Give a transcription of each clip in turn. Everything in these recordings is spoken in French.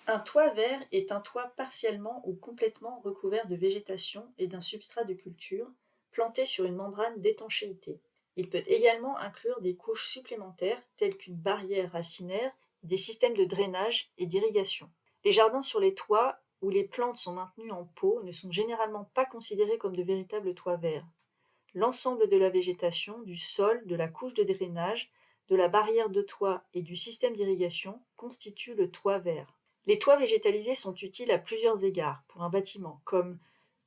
Un toit vert est un toit partiellement ou complètement recouvert de végétation et d'un substrat de culture, planté sur une membrane d'étanchéité. Il peut également inclure des couches supplémentaires telles qu'une barrière racinaire, des systèmes de drainage et d'irrigation. Les jardins sur les toits où les plantes sont maintenues en pot ne sont généralement pas considérés comme de véritables toits verts. L'ensemble de la végétation, du sol, de la couche de drainage, de la barrière de toit et du système d'irrigation constitue le toit vert. Les toits végétalisés sont utiles à plusieurs égards pour un bâtiment, comme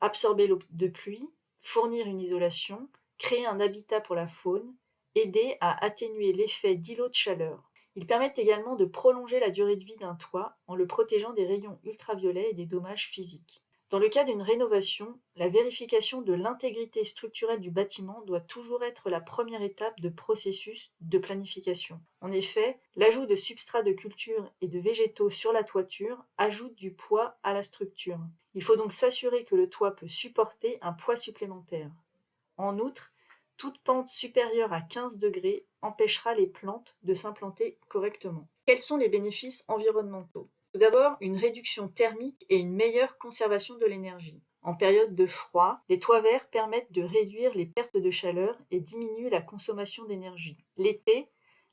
absorber l'eau de pluie, fournir une isolation, créer un habitat pour la faune, aider à atténuer l'effet d'îlot de chaleur. Ils permettent également de prolonger la durée de vie d'un toit en le protégeant des rayons ultraviolets et des dommages physiques. Dans le cas d'une rénovation, la vérification de l'intégrité structurelle du bâtiment doit toujours être la première étape de processus de planification. En effet, l'ajout de substrats de culture et de végétaux sur la toiture ajoute du poids à la structure. Il faut donc s'assurer que le toit peut supporter un poids supplémentaire. En outre, toute pente supérieure à 15 degrés empêchera les plantes de s'implanter correctement. Quels sont les bénéfices environnementaux ? Tout d'abord, une réduction thermique et une meilleure conservation de l'énergie. En période de froid, les toits verts permettent de réduire les pertes de chaleur et diminuer la consommation d'énergie. L'été,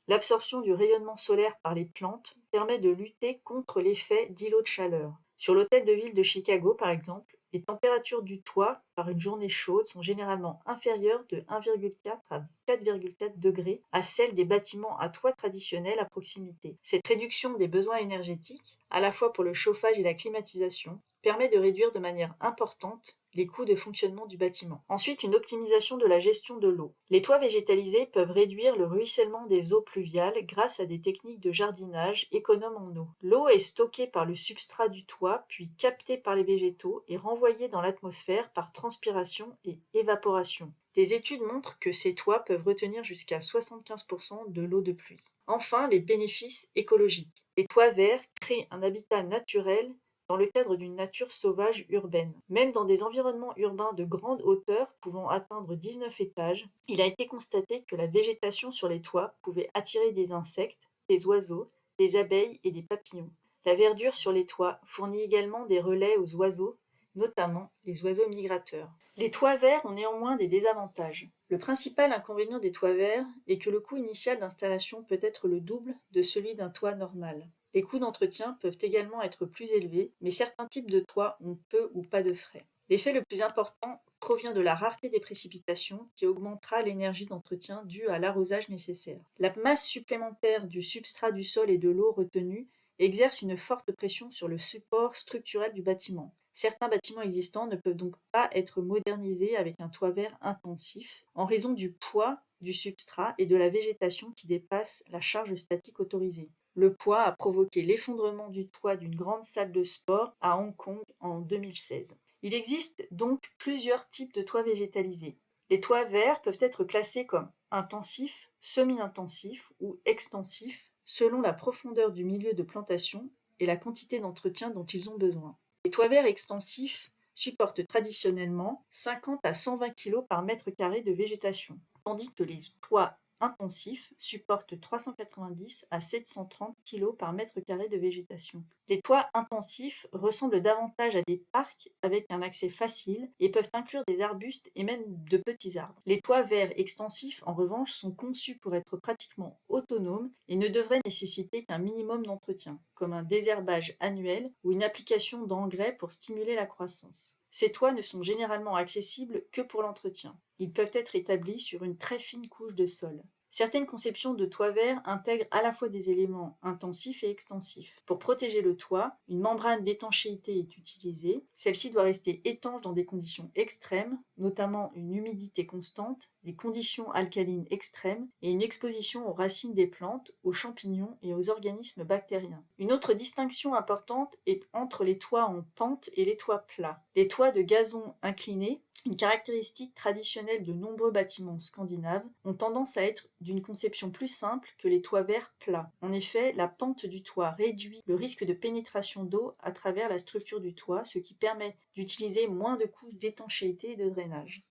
l'absorption du rayonnement solaire par les plantes permet de lutter contre l'effet d'îlot de chaleur. Sur l'hôtel de ville de Chicago, par exemple, les températures du toit par une journée chaude sont généralement inférieures de 1,4 à 4,4 degrés à celles des bâtiments à toit traditionnels à proximité. Cette réduction des besoins énergétiques, à la fois pour le chauffage et la climatisation, permet de réduire de manière importante les coûts de fonctionnement du bâtiment. Ensuite, une optimisation de la gestion de l'eau. Les toits végétalisés peuvent réduire le ruissellement des eaux pluviales grâce à des techniques de jardinage économes en eau. L'eau est stockée par le substrat du toit, puis captée par les végétaux et renvoyée dans l'atmosphère par transpiration et évaporation. Des études montrent que ces toits peuvent retenir jusqu'à 75% de l'eau de pluie. Enfin, les bénéfices écologiques. Les toits verts créent un habitat naturel dans le cadre d'une nature sauvage urbaine. Même dans des environnements urbains de grande hauteur pouvant atteindre 19 étages, il a été constaté que la végétation sur les toits pouvait attirer des insectes, des oiseaux, des abeilles et des papillons. La verdure sur les toits fournit également des relais aux oiseaux, notamment les oiseaux migrateurs. Les toits verts ont néanmoins des désavantages. Le principal inconvénient des toits verts est que le coût initial d'installation peut être le double de celui d'un toit normal. Les coûts d'entretien peuvent également être plus élevés, mais certains types de toits ont peu ou pas de frais. L'effet le plus important provient de la rareté des précipitations qui augmentera l'énergie d'entretien due à l'arrosage nécessaire. La masse supplémentaire du substrat du sol et de l'eau retenue exerce une forte pression sur le support structurel du bâtiment. Certains bâtiments existants ne peuvent donc pas être modernisés avec un toit vert intensif en raison du poids du substrat et de la végétation qui dépasse la charge statique autorisée. Le poids a provoqué l'effondrement du toit d'une grande salle de sport à Hong Kong en 2016. Il existe donc plusieurs types de toits végétalisés. Les toits verts peuvent être classés comme intensifs, semi-intensifs ou extensifs selon la profondeur du milieu de plantation et la quantité d'entretien dont ils ont besoin. Les toits verts extensifs supportent traditionnellement 50 à 120 kg par mètre carré de végétation, tandis que les toits intensifs supportent 390 à 730 kg par mètre carré de végétation. Les toits intensifs ressemblent davantage à des parcs avec un accès facile et peuvent inclure des arbustes et même de petits arbres. Les toits verts extensifs, en revanche, sont conçus pour être pratiquement autonomes et ne devraient nécessiter qu'un minimum d'entretien, comme un désherbage annuel ou une application d'engrais pour stimuler la croissance. Ces toits ne sont généralement accessibles que pour l'entretien. Ils peuvent être établis sur une très fine couche de sol. Certaines conceptions de toits verts intègrent à la fois des éléments intensifs et extensifs. Pour protéger le toit, une membrane d'étanchéité est utilisée. Celle-ci doit rester étanche dans des conditions extrêmes, notamment une humidité constante, des conditions alcalines extrêmes et une exposition aux racines des plantes, aux champignons et aux organismes bactériens. Une autre distinction importante est entre les toits en pente et les toits plats. Les toits de gazon inclinés, une caractéristique traditionnelle de nombreux bâtiments scandinaves, ont tendance à être d'une conception plus simple que les toits verts plats. En effet, la pente du toit réduit le risque de pénétration d'eau à travers la structure du toit, ce qui permet d'utiliser moins de couches d'étanchéité et de drainage.